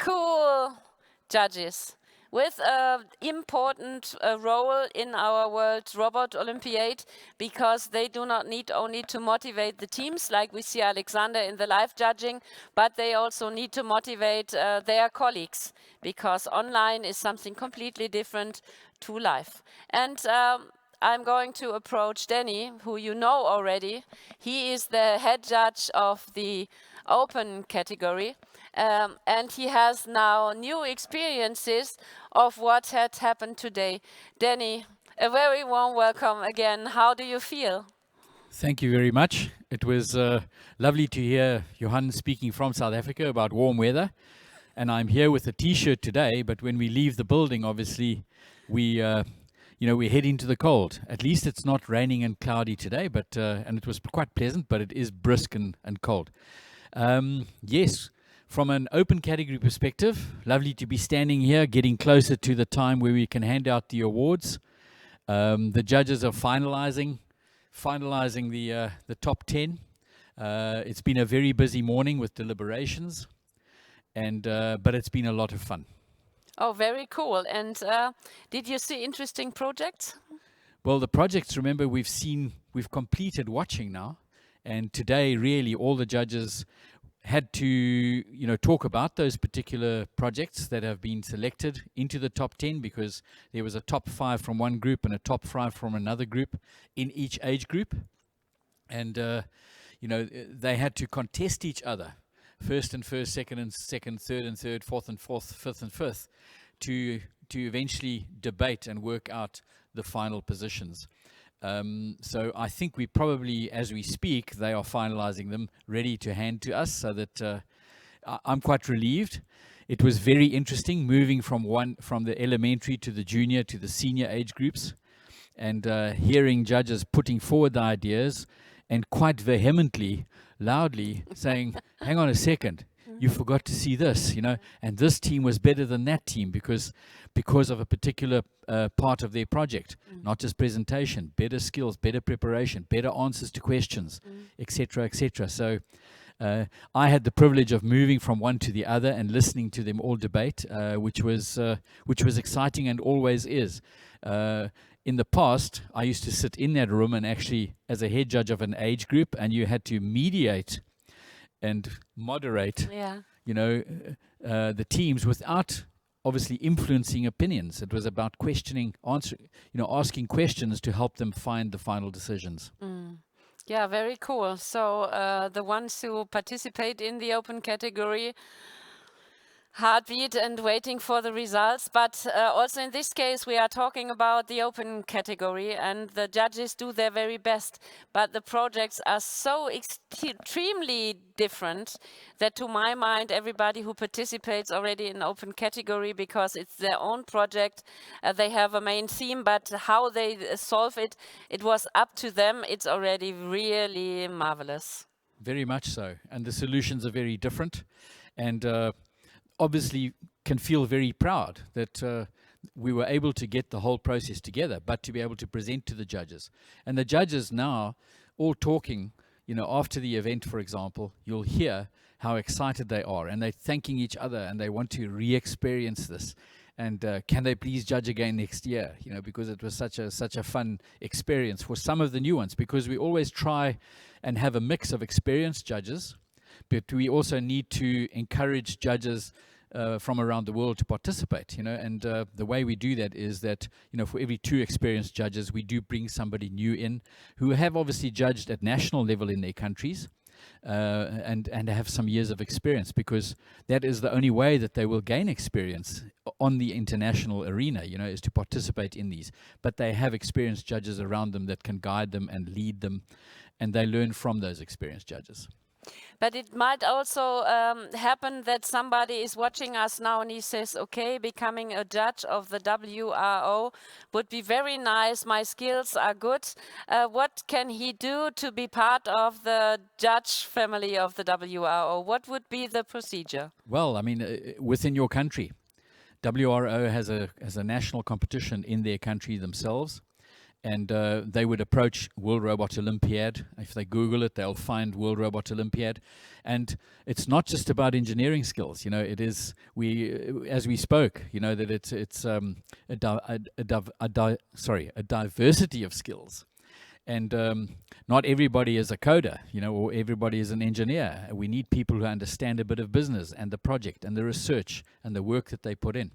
cool judges with an important role in our World Robot Olympiad, because they do not need only to motivate the teams like we see Alexander in the live judging, but they also need to motivate their colleagues, because online is something completely different to live. And I'm going to approach Danny, who you know already. He is the head judge of the open category. And he has now new experiences of what had happened today. Danny, a very warm welcome again. How do you feel? Thank you very much. It was lovely to hear Johan speaking from South Africa about warm weather. And I'm here with a T-shirt today, but when we leave the building, obviously, we head into the cold. At least it's not raining and cloudy today, but and it was quite pleasant, but it is brisk and cold. Yes, from an open category perspective, lovely to be standing here, getting closer to the time where we can hand out the awards. The judges are finalizing the top 10. It's been a very busy morning with deliberations, and but it's been a lot of fun. Oh, very cool. And did you see interesting projects? Well, the projects, remember, we've completed watching now, and today really all the judges had to talk about those particular projects that have been selected into the top 10, because there was a top 5 from one group and a top 5 from another group in each age group, and they had to contest each other, first and first, second and second, third and third, fourth and fourth, fifth and fifth, to eventually debate and work out the final positions. So I think we probably, as we speak, they are finalizing them, ready to hand to us, so that I'm quite relieved. It was very interesting moving from the elementary to the junior to the senior age groups, and hearing judges putting forward the ideas and quite vehemently, loudly saying, hang on a second, you forgot to see this, and this team was better than that team because of a particular part of their project, not just presentation, better skills, better preparation, better answers to questions, etc., etc. So I had the privilege of moving from one to the other and listening to them all debate, which was exciting and always is. In the past, I used to sit in that room and actually, as a head judge of an age group, and you had to mediate and moderate, the teams without obviously influencing opinions. It was about asking questions to help them find the final decisions. Yeah, very cool. So the ones who participate in the open category, heartbeat and waiting for the results. But also in this case, we are talking about the open category, and the judges do their very best. But the projects are so extremely different that, to my mind, everybody who participates already in open category, because it's their own project, they have a main theme, but how they solve it, it was up to them. It's already really marvelous. Very much so. And the solutions are very different. And obviously can feel very proud that we were able to get the whole process together, but to be able to present to the judges. And the judges now all talking, after the event, for example, you'll hear how excited they are, and they're thanking each other, and they want to re-experience this. And can they please judge again next year? Because it was such a fun experience for some of the new ones, because we always try and have a mix of experienced judges, but we also need to encourage judges from around the world to participate, and the way we do that is that, for every 2 experienced judges, we do bring somebody new in who have obviously judged at national level in their countries, and have some years of experience, because that is the only way that they will gain experience on the international arena, is to participate in these. But they have experienced judges around them that can guide them and lead them, and they learn from those experienced judges. But it might also happen that somebody is watching us now and he says, okay, becoming a judge of the WRO would be very nice. My skills are good. What can he do to be part of the judge family of the WRO? What would be the procedure? Well, I mean, within your country, WRO has a national competition in their country themselves. And they would approach World Robot Olympiad. If they Google it, they'll find World Robot Olympiad. And it's not just about engineering skills. You know, it is, as we spoke, you know, that it's a diversity of skills. And not everybody is a coder, you know, or everybody is an engineer. We need people who understand a bit of business and the project and the research and the work that they put in.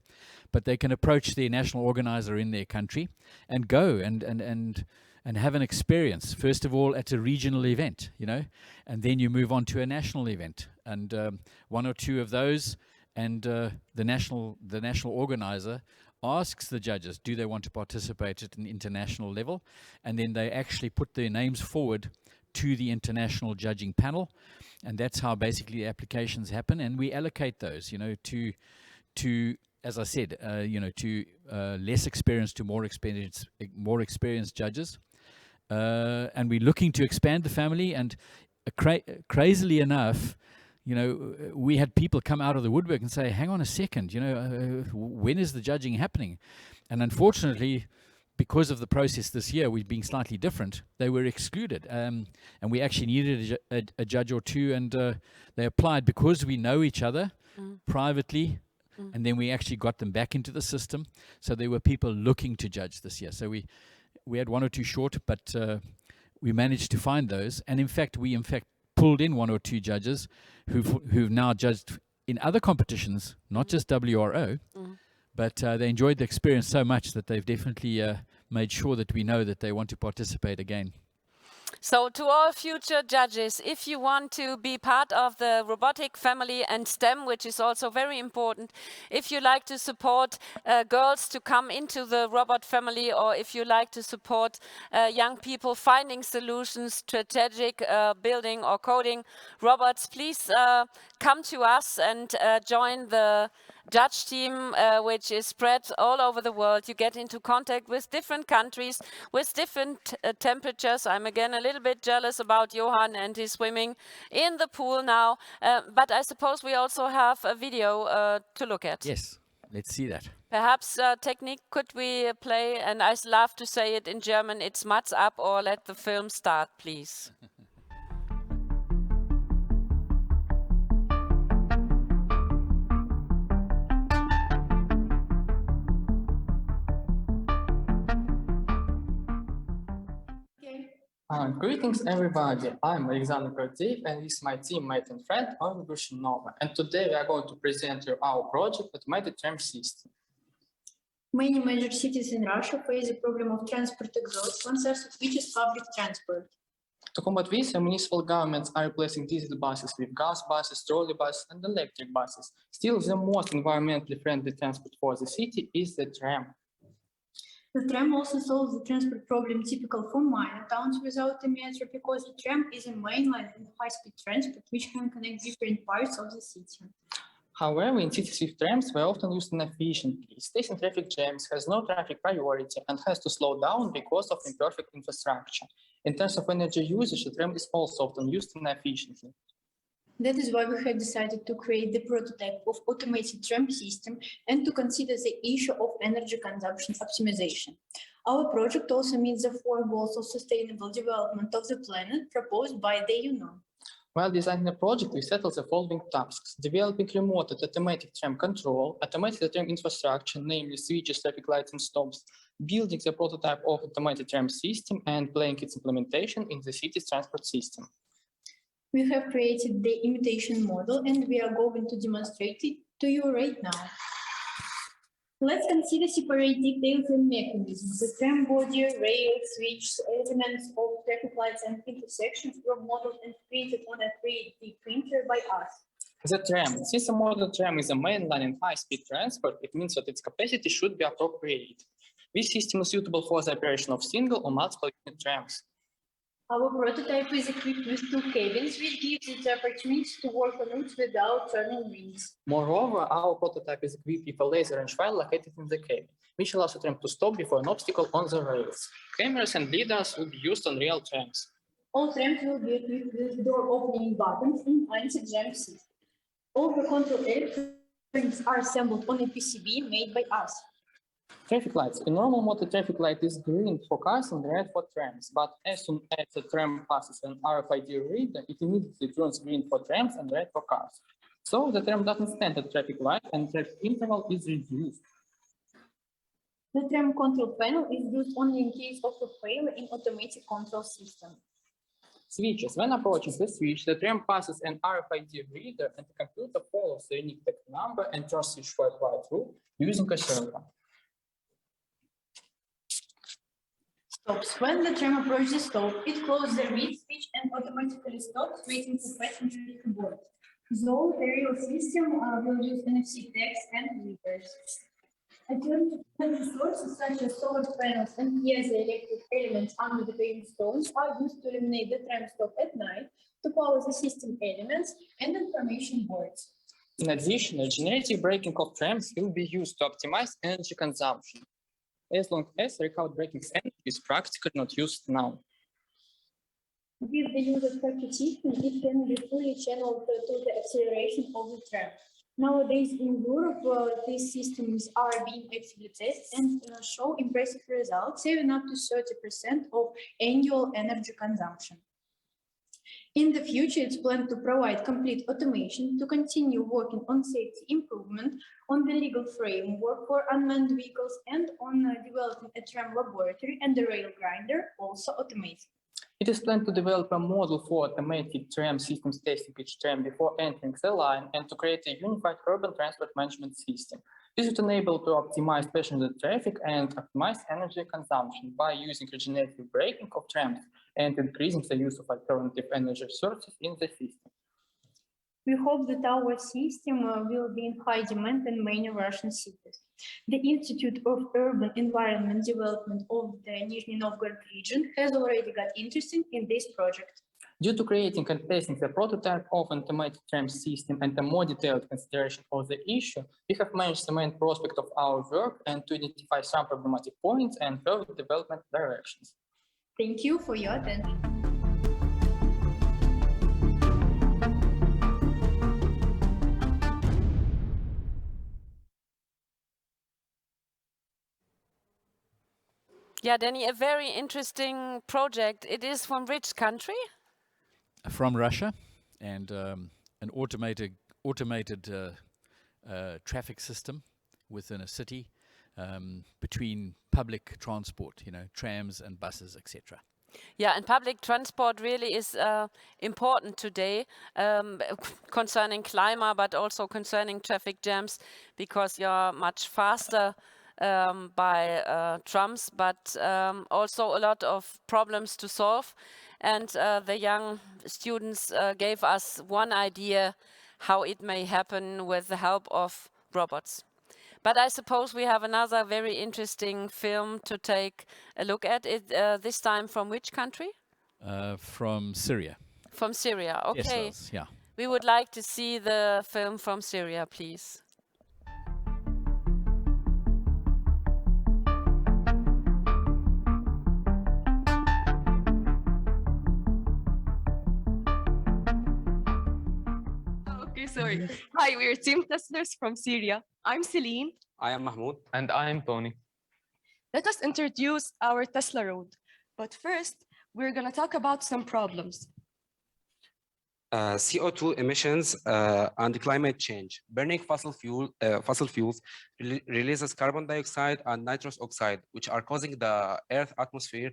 But they can approach the national organizer in their country and go and have an experience, first of all, at a regional event, you know, and then you move on to a national event. And one or two of those, and the national organizer asks the judges, do they want to participate at an international level? And then they actually put their names forward to the international judging panel. And that's how basically the applications happen. And we allocate those, you know, to as I said, you know, to less experienced to more experienced judges. And we're looking to expand the family. And crazily enough, you know, we had people come out of the woodwork and say, hang on a second, you know, when is the judging happening? And unfortunately, because of the process this year, we've been slightly different, they were excluded. And we actually needed a judge or two, and they applied because we know each other privately, and then we actually got them back into the system. So there were people looking to judge this year. So we had one or two short, but we managed to find those. And in fact, we pulled in one or two judges who've now judged in other competitions, not just WRO, but they enjoyed the experience so much that they've definitely made sure that we know that they want to participate again. So to all future judges, if you want to be part of the robotic family and STEM, which is also very important, if you like to support girls to come into the robot family, or if you like to support young people finding solutions, strategic building or coding robots, please come to us and join the judge team, which is spread all over the world. You get into contact with different countries, with different temperatures. I'm again a little bit jealous about Johan and his swimming in the pool now. But I suppose we also have a video to look at. Yes, let's see that. Perhaps Technique, could we play, and I love to say it in German, it's Mats up, or let the film start, please. Greetings everybody, I'm Alexander Gordeev and this is my teammate and friend Olga Grushinova, and today we are going to present you our project Automated Tram System. Many major cities in Russia face the problem of transport exhaust, one source of which is public transport. To combat this, municipal governments are replacing diesel buses with gas buses, trolley buses and electric buses. Still, the most environmentally friendly transport for the city is the tram. The tram also solves the transport problem typical for minor towns without a metro, because the tram is a mainline and high-speed transport which can connect different parts of the city. However, in cities with trams, they're often used inefficiently. It stays in traffic jams, has no traffic priority, and has to slow down because of imperfect infrastructure. In terms of energy usage, the tram is also often used inefficiently. That is why we have decided to create the prototype of automated tram system and to consider the issue of energy consumption optimization. Our project also meets the 4 goals of sustainable development of the planet proposed by the UNO. While designing the project, we settled the following tasks: developing remote and automatic tram control, automating the tram infrastructure, namely switches, traffic lights and stops, building the prototype of automated tram system, and planning its implementation in the city's transport system. We have created the imitation model and we are going to demonstrate it to you right now. Let's consider separate details and mechanisms. The tram body, rails, switches, elements of traffic lights and intersections were modeled and printed on a 3D printer by us. The tram. Since a model tram is a mainline and high-speed transport, it means that its capacity should be appropriate. This system is suitable for the operation of single or multiple unit trams. Our prototype is equipped with 2 cabins, which gives it the opportunity to work on routes without turning wheels. Moreover, our prototype is equipped with a laser range file located in the cabin, which allows the tram to stop before an obstacle on the rails. Cameras and lidars will be used on real trams. All trams will be equipped with door opening buttons and anti-jam system. All the control electronics are assembled on a PCB made by us. Traffic lights. In normal mode, a traffic light is green for cars and red for trams. But as soon as a tram passes an RFID reader, it immediately turns green for trams and red for cars. So the tram doesn't stand at traffic light and traffic interval is reduced. The tram control panel is used only in case of a failure in automatic control system. Switches. When approaching the switch, the tram passes an RFID reader and the computer follows the unique packet number and turns switch for apply true using a server. Stops. When the tram approaches the stop, it closes the read switch and automatically stops, waiting for passengers to board. Though the real system will use NFC tags and readers. Alternative energy sources such as solar panels and piezoelectric elements under the paving stones are used to illuminate the tram stop at night to power the system elements and information boards. In addition, regenerative braking of trams will be used to optimize energy consumption, as long as record braking energy is practically not used now. With the use of circuit system, it can be fully channeled to the acceleration of the tram. Nowadays in Europe, these systems are being actively tested and show impressive results, saving up to 30% of annual energy consumption. In the future, it's planned to provide complete automation to continue working on safety improvement, on the legal framework for unmanned vehicles, and on developing a tram laboratory and the rail grinder, also automated. It is planned to develop a model for automated tram systems testing each tram before entering the line and to create a unified urban transport management system. This would enable to optimize passenger traffic and optimize energy consumption by using regenerative braking of trams and increasing the use of alternative energy sources in the system. We hope that our system will be in high demand in many Russian cities. The Institute of Urban Environment Development of the Nizhny Novgorod region has already got interested in this project. Due to creating and testing the prototype of an automated tram system and a more detailed consideration of the issue, we have managed the main prospect of our work and to identify some problematic points and further development directions. Thank you for your attention. Yeah, Danny, a very interesting project. It is from which country? From Russia, and an automated traffic system within a city between public transport, trams and buses, etc. Yeah, and public transport really is important today concerning climate, but also concerning traffic jams, because you're much faster by trams, but also a lot of problems to solve. And the young students gave us one idea how it may happen with the help of robots. But I suppose we have another very interesting film to take a look at. It this time from which country? From Syria. From Syria, okay. Yes, yeah. We would like to see the film from Syria, please. Okay, sorry. Hi, we're Team Testlers from Syria. I'm Celine. I am Mahmoud. And I am Tony. Let us introduce our Tesla road. But first, we're going to talk about some problems. CO2 emissions and climate change. Burning fossil fuels releases carbon dioxide and nitrous oxide, which are causing the Earth atmosphere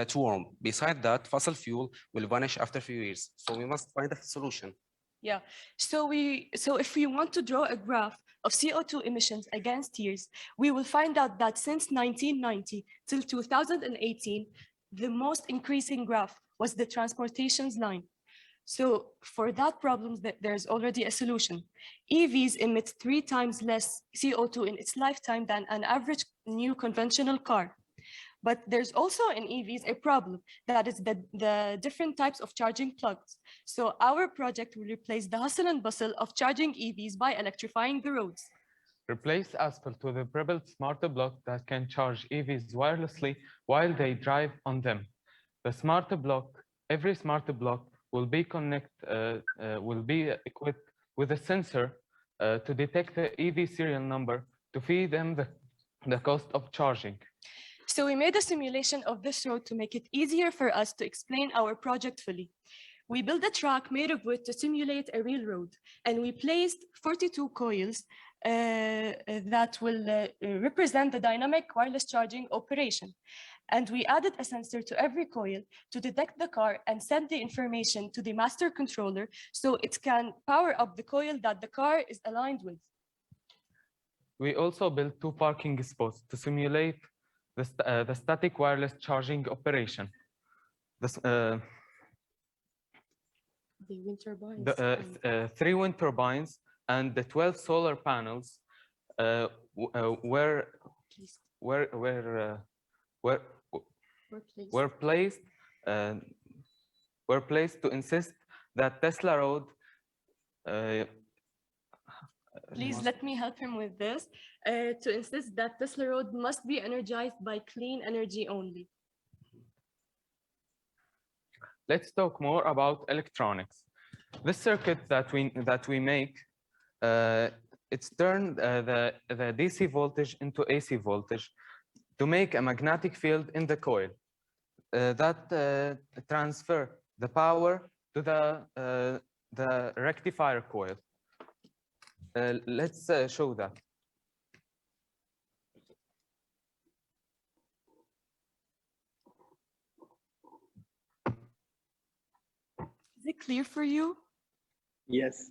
to warm. Besides that, fossil fuel will vanish after a few years. So we must find a solution. Yeah, so if we want to draw a graph of CO2 emissions against years, we will find out that since 1990 till 2018, the most increasing graph was the transportations line. So for that problem, there's already a solution. EVs emit 3 times less CO2 in its lifetime than an average new conventional car. But there's also in EVs a problem, that is the different types of charging plugs. So our project will replace the hustle and bustle of charging EVs by electrifying the roads. Replace asphalt with a pre-built smart block that can charge EVs wirelessly while they drive on them. The smart block, every smart block will be equipped with a sensor to detect the EV serial number to feed them the cost of charging. So we made a simulation of this road to make it easier for us to explain our project fully. We built a track made of wood to simulate a real road, and we placed 42 coils that will represent the dynamic wireless charging operation. And we added a sensor to every coil to detect the car and send the information to the master controller so it can power up the coil that the car is aligned with. We also built 2 parking spots to simulate the static wireless charging operation. The wind turbines. 3 wind turbines and the 12 solar panels were placed to insist that Tesla Road. Please let me help him with this. To insist that Tesla Road must be energized by clean energy only. Let's talk more about electronics. This circuit that we make, it's turned the DC voltage into AC voltage to make a magnetic field in the coil that transfer the power to the rectifier coil. Let's show that. Is it clear for you? Yes.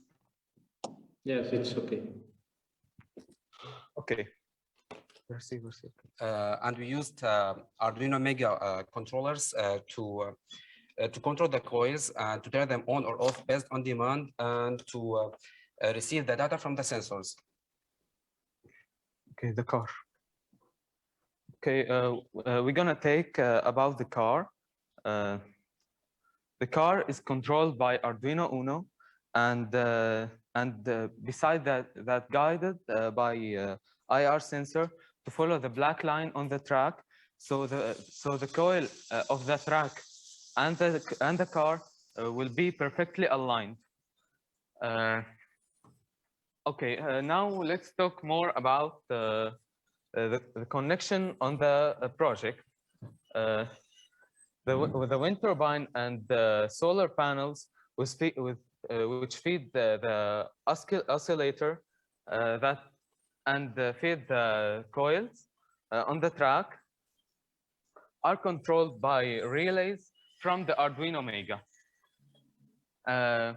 Yes, it's okay. Okay. And we used Arduino Mega controllers to control the coils and to turn them on or off based on demand and to receive the data from the sensors. Okay, the car. Okay, we're gonna take about the car. The car is controlled by Arduino Uno, and beside that guided by IR sensor to follow the black line on the track. So the coil of the track and the car will be perfectly aligned. Okay, now let's talk more about the connection on the project. The wind turbine and the solar panels which feed the oscillator and feed the coils on the track are controlled by relays from the Arduino Mega. And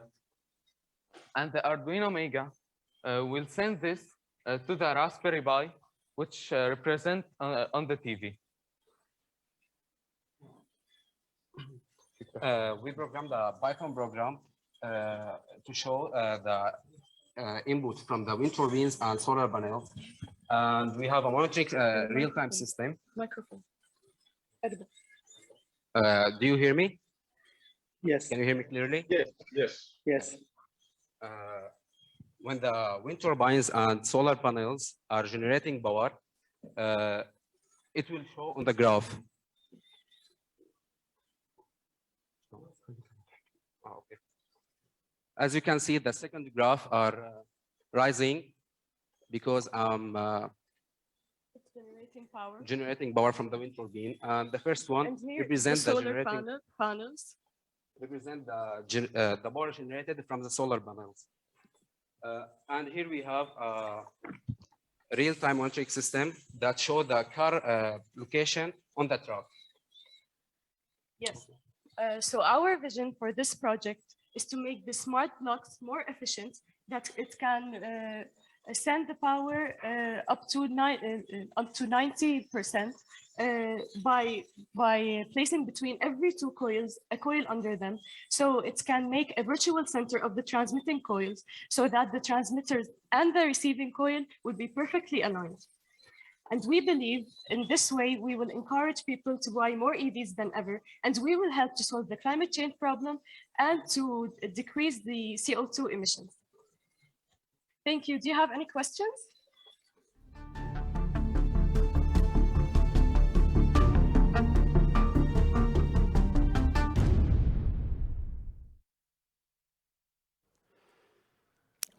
the Arduino Mega will send this to the Raspberry Pi, which represent on the TV. We programmed the Python program to show the input from the wind turbines and solar panels. And we have a monitoring real-time system. Microphone. Do you hear me? Yes. Can you hear me clearly? Yes. Yes. Yes. When the wind turbines and solar panels are generating power, it will show on the graph. Okay. As you can see, the second graph are rising because I'm generating power from the wind turbine, and the first one represents the solar panels. Represent the power generated from the solar panels. And here we have a real-time monitoring system that shows the car location on the track. Yes. So our vision for this project is to make the smart blocks more efficient, that it can send the power up to 90% by placing between every two coils a coil under them, so it can make a virtual center of the transmitting coils, so that the transmitters and the receiving coil would be perfectly aligned. And we believe in this way we will encourage people to buy more EVs than ever, and we will help to solve the climate change problem and to decrease the CO2 emissions. Thank you. Do you have any questions?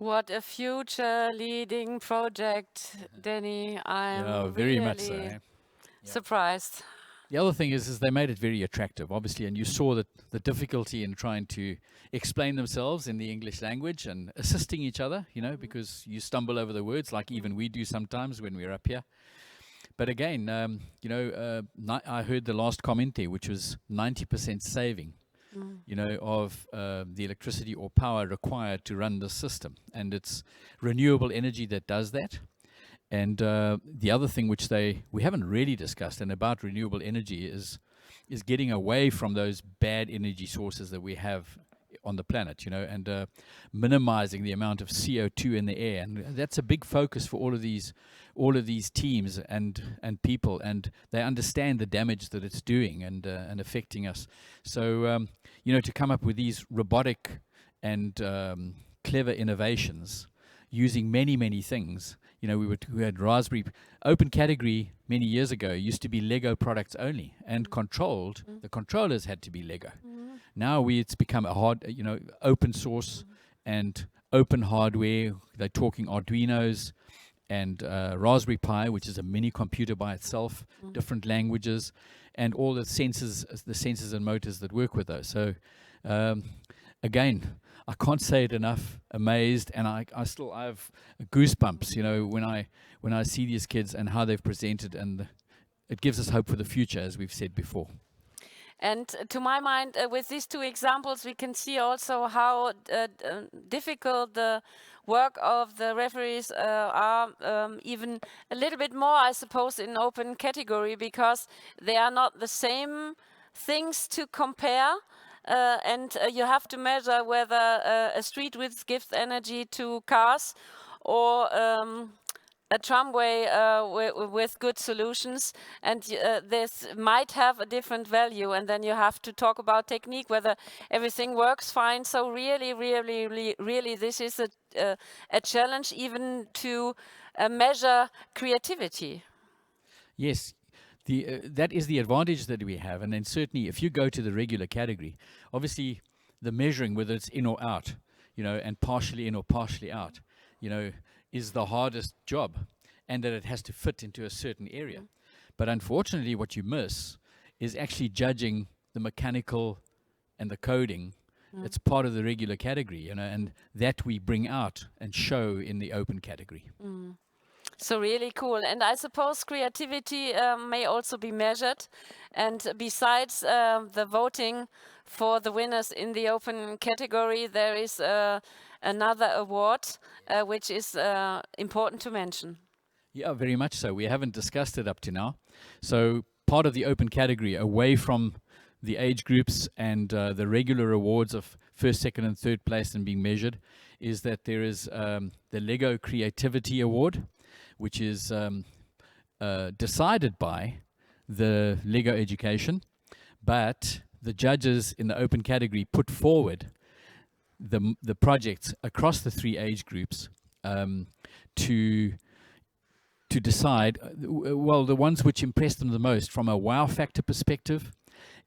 What a future leading project, Danny. I'm Yeah, very much so. really Eh? surprised. The other thing is they made it very attractive, obviously, and you saw that the difficulty in trying to explain themselves in the English language and assisting each other, you know, because you stumble over the words like even we do sometimes when we're up here. But again, you know, I heard the last comment there, which was 90% saving, you know, of the electricity or power required to run the system. And it's renewable energy that does that. And the other thing which we haven't really discussed and about renewable energy is getting away from those bad energy sources that we have on the planet, you know, and minimizing the amount of CO2 in the air. And that's a big focus for all of these teams and people, and they understand the damage that it's doing and affecting us. So you know, to come up with these robotic and clever innovations using many things. You know, we had Raspberry open category many years ago used to be Lego products only and controlled. The controllers had to be Lego. Now it's become a open source and open hardware. They're talking Arduinos and Raspberry Pi, which is a mini computer by itself, different languages, and all the sensors and motors that work with those. So again, I can't say it enough. Amazed, and I have goosebumps. You know, when I see these kids and how they've presented, and it gives us hope for the future, as we've said before. And to my mind, with these two examples, we can see also how difficult the work of the referees are, even a little bit more, I suppose, in open category, because they are not the same things to compare. And you have to measure whether a street width gives energy to cars or a tramway with good solutions, and this might have a different value, and then you have to talk about technique, whether everything works fine. So really, this is a challenge even to measure creativity. Yes, that is the advantage that we have. And then certainly if you go to the regular category, obviously the measuring whether it's in or out, you know, and partially in or partially out, you know, is the hardest job, and that it has to fit into a certain area. But unfortunately what you miss is actually judging the mechanical and the coding. It's part of the regular category, you know, and that we bring out and show in the open category. So really cool. And I suppose creativity may also be measured. And besides the voting for the winners in the open category, there is another award, which is important to mention. Yeah, very much so. We haven't discussed it up to now. So part of the open category, away from the age groups and the regular awards of first, second, and third place and being measured, is that there is the Lego Creativity Award, which is decided by the Lego Education, but the judges in the open category put forward the projects across the three age groups to decide, well, the ones which impressed them the most from a wow factor perspective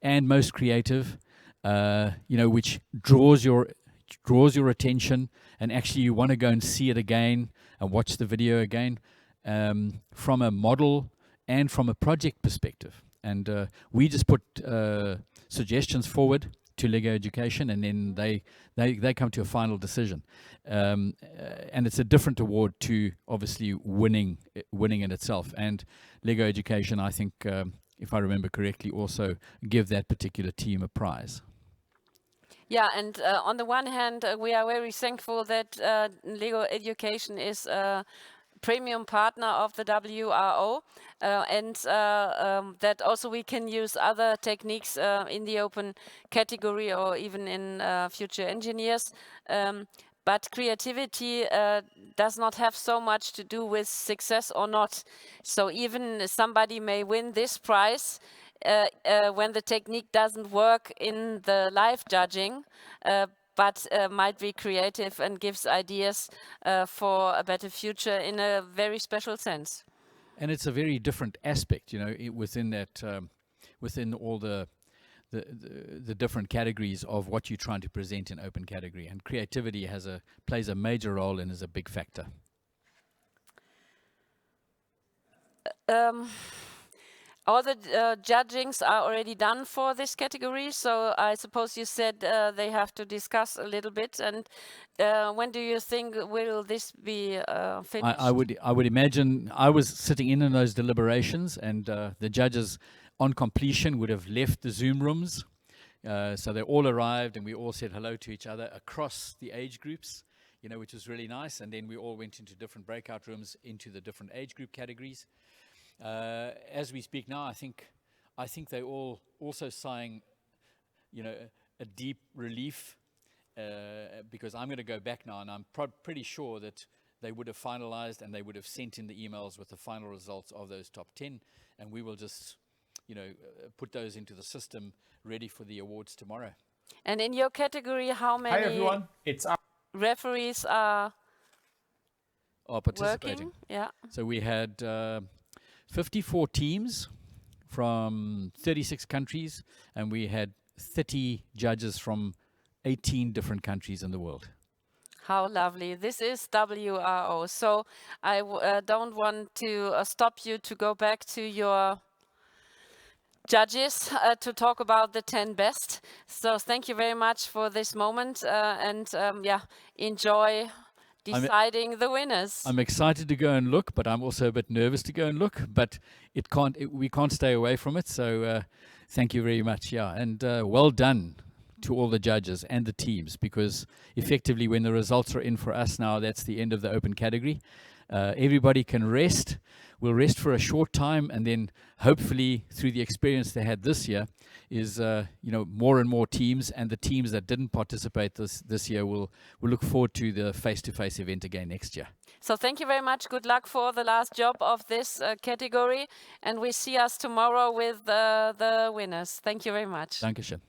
and most creative, you know, which draws your attention, and actually you want to go and see it again and watch the video again, from a model and from a project perspective. And we just put suggestions forward to Lego Education, and then they come to a final decision. And it's a different award to obviously winning in itself. And Lego Education, I think, if I remember correctly, also give that particular team a prize. Yeah, and on the one hand, we are very thankful that Lego Education is a premium partner of the WRO, and that also we can use other techniques in the open category or even in future engineers. But creativity does not have so much to do with success or not. So even somebody may win this prize when the technique doesn't work in the live judging, but might be creative and gives ideas for a better future in a very special sense. And it's a very different aspect, you know, within that, within all the the different categories of what you're trying to present in open category, and creativity plays a major role and is a big factor. All the judgings are already done for this category, so I suppose you said they have to discuss a little bit. And when do you think will this be finished? I would imagine I was sitting in those deliberations, and the judges on completion would have left the Zoom rooms. So they all arrived, and we all said hello to each other across the age groups, which was really nice. And then we all went into different breakout rooms into the different age group categories. As we speak now, I think they all also sighing, a deep relief, because I'm going to go back now, and I'm pretty sure that they would have finalized and they would have sent in the emails with the final results of those top 10, and we will just, put those into the system ready for the awards tomorrow. And in your category, how many everyone. It's referees are participating? working? Yeah. So we had 54 teams from 36 countries, and we had 30 judges from 18 different countries in the world. How lovely. This is WRO. So I don't want to stop you to go back to your judges to talk about the 10 best. So thank you very much for this moment, and enjoy deciding the winners. I'm excited to go and look, but I'm also a bit nervous to go and look, but we can't stay away from it. So thank you very much. Yeah, and well done to all the judges and the teams, because effectively when the results are in for us now, that's the end of the open category. Everybody can rest. We'll rest for a short time, and then hopefully through the experience they had this year is more and more teams, and the teams that didn't participate this year will look forward to the face-to-face event again next year. So thank you very much. Good luck for the last job of this category, and we see us tomorrow with the winners. Thank you very much. Dankeschön.